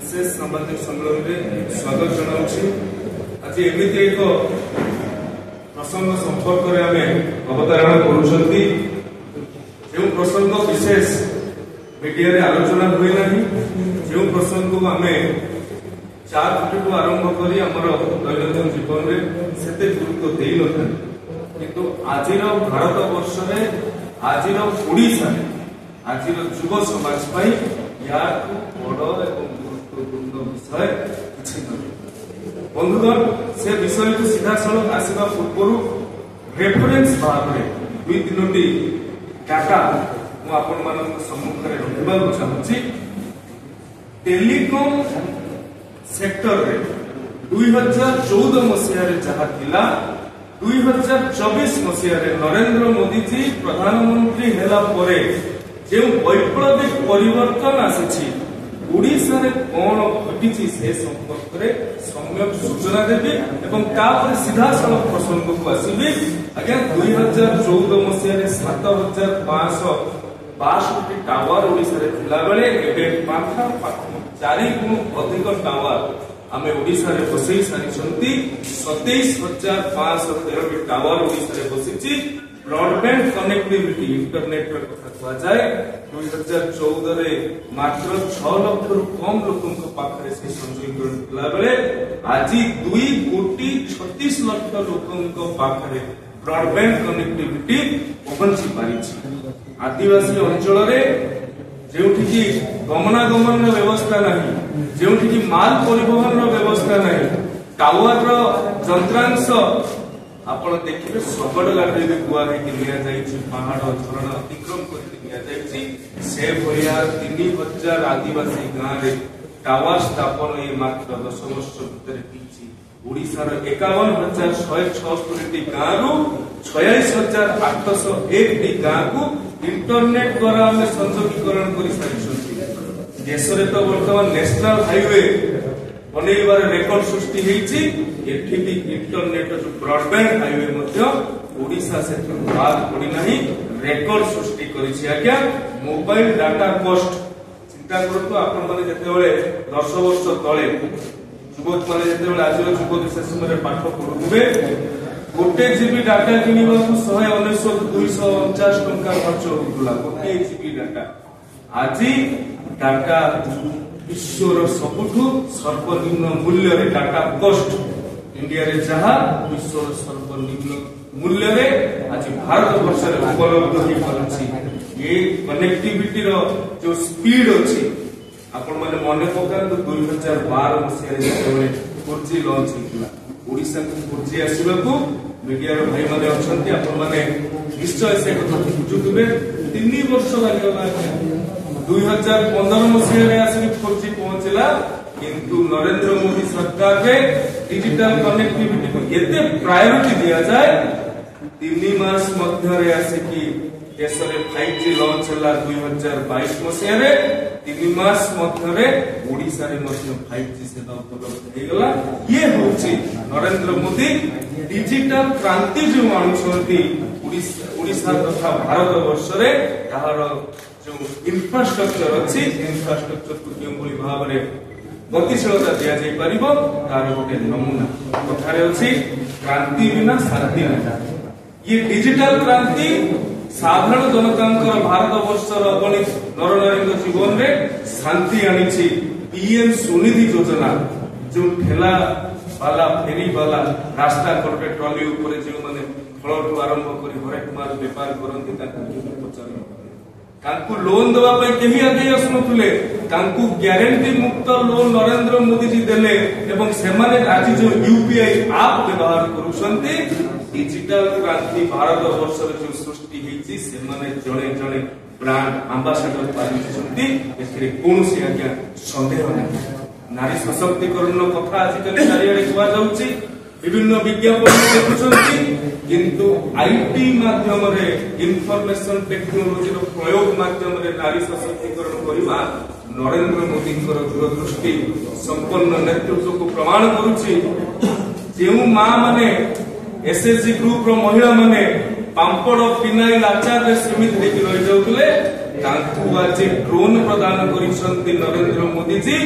विशेष सामाजिक सम्मेलन में स्वागत जनाऊँ। आज एमती एक प्रसंग संपर्क में आम अवतारणा कर प्रसंग विशेष मीडिया आलोचना हुए ना जो प्रसंग को आम 4 फुट आरंभ कर दैनंदिन जीवन में से गुरुत्व दे न किंतु आज भारत वर्ष आज ओडिशा आज युव समाज या बड़ एवं गुरुत्वपूर्ण विषय किसी नहीं। बंधुगण से विषय को सीधा सड़क आसवा पूर्व रेफरेन्स भाव में 2-3 डाटा मुझे सम्मुख में रखा चाहूँगी। टेलीकॉम सेक्टर रे 2014 मसीह जहाँ थिला 2024 मसीह नरेंद्र मोदी जी प्रधानमंत्री हेला परे जो वैप्लविक परिवर्तन आसी ओडिशा रे कौन घटी से संपर्क में सम्यक सूचना देवी और सीधा सड़क प्रसंग को आसबि। आज्ञा 2014 मसीह 7562 टावर ओडिशा रे थिला बेले एबे 4 गुण अधिक टावर आमे ओडिशा रे बसई सारी 27513 टावर ओडिशा रे बसिछि। ब्रॉडबैंड कनेक्टिविटी इंटरनेट कथा कह जाए 2014 रे मात्र 6 लाख रु कम लोकों पाखरे से संयोगीकरण थिला बेले आज 2,36,00,000 लोकों पाखरे ब्रॉडबैंड कनेक्टिविटी पहुंची पारिछि। आदिवासी अंचल रे जेउठी गमनागमन व्यवस्था नहीं, जेउठी माल परिवहन व्यवस्था नहीं, टावर यंत्रांश आपण देखिए शगड़ गाड़ी में गुआ पहाड़ झरणा अतिक्रम से भाया 3000 आदिवासी गाँव में टावर स्थापन ये मात्र 10 वर्ष भितर ओडिशार 51,176 गाँव 26,801 गाँव को इंटरनेट द्वारा आम संयोगीकरण कर सारी। देश में तो बर्तमान नेशनल हाईवे बनैबार रेकर्ड सृष्टि होती इंटरनेट जो ब्रॉडबैंड हाईवे ओडिशा से बाद पड़ना रेकर्ड सृष्टि करिछि। मोबाइल डाटा कॉस्ट चिंता करतु आपण माने जेतेबेले 10 वर्ष तले युवक माने जेतेबेले आज युवक से समय पाठ पढुबे 1 जीबी डाटा किनिबा 199,249 टंका खर्च होतला 1 जीबी डाटा। आज डाटा विश्वर सबुठु सर्वनिम्न मूल्य रे डाटा कॉस्ट इंडिया रे जहाँ विश्वर सर्वनिम्न मूल्य रे आज भारत वर्ष रे उपलब्ध हो पारछि। ये कनेक्टिविटी रो जो स्पीड अछि आपण माने मने पकांतु 2012 मसिया रे 4G लॉन्च हितला ओडिसा को 4G आसीबा को मीडिया रो भाई माने अछंती आपण माने निश्चय से कथा बुझुतबे 3 वर्ष लागला 2015 मसीह आसिक 4G पहुंचला किंतु नरेंद्र मोदी सरकार में डिजिटल कनेक्टिविटी को एते प्रायोरिटी दिया जाए 3 मास मध्य आसिकी देश में 5G लॉन्च होला 2022 मसीह 3 मास मध्य ओडिशा रे 5G सेवा उपलब्ध हो गला। ये होची नरेंद्र मोदी डिजिटल क्रांति जो आनुछंती ओडिशा तथा भारत वर्ष रे ताहार जो इंफ्रास्ट्रक्चर अच्छी इंफ्रास्ट्रक्चर को क्यों भाव में गतिशीलता दि जापर तार गोटे नमूना कथार अच्छी क्रांति बिना शांति नहीं। ये डिजिटल क्रांति साधारण जनता भारत वर्षर अगणित नर नारी जीवन में शांति आनी। पीएम स्वनिधि योजना जो ठेला वाला फेरी वाला रास्ता कटे ट्रली जो मैंने फल आरंभ कर हरेक माल बेपार करती पचार लोन देवाई कहीं आगे आसुले ग्यारंटी मुक्त लोन नरेंद्र मोदी जी देले एवं सेमाने आज जो यूपीआई आप व्यवहार करुछंती डिजिटल क्रांति भारत वर्ष जो सृष्टि होती से जड़े जड़े ब्रांड आंबासाडर पारिछंती एथिरे कोनोसी आज्ञा संदेह नहीं। नारी सशक्तिकरण कथा आजिकल चारिआडे कुआ जाउची विभिन्न विज्ञापन देखुछंती किंतु आईटी माध्यम रे इनफॉरमेशन टेक्नोलॉजी रो प्रयोग माध्यम रे नारी सशक्तिकरण करबा नरेंद्र मोदी दूरदृष्टि संपन्न नेतृत्व को प्रमाण करुछि। जो मां माने एसएसजी ग्रुप रो महिला माने पांपड़ फिनाइल आचार रे सीमित होकर रही जाउतले तांकु आज ड्रोन प्रदान करिसंती नरेंद्र मोदी जी।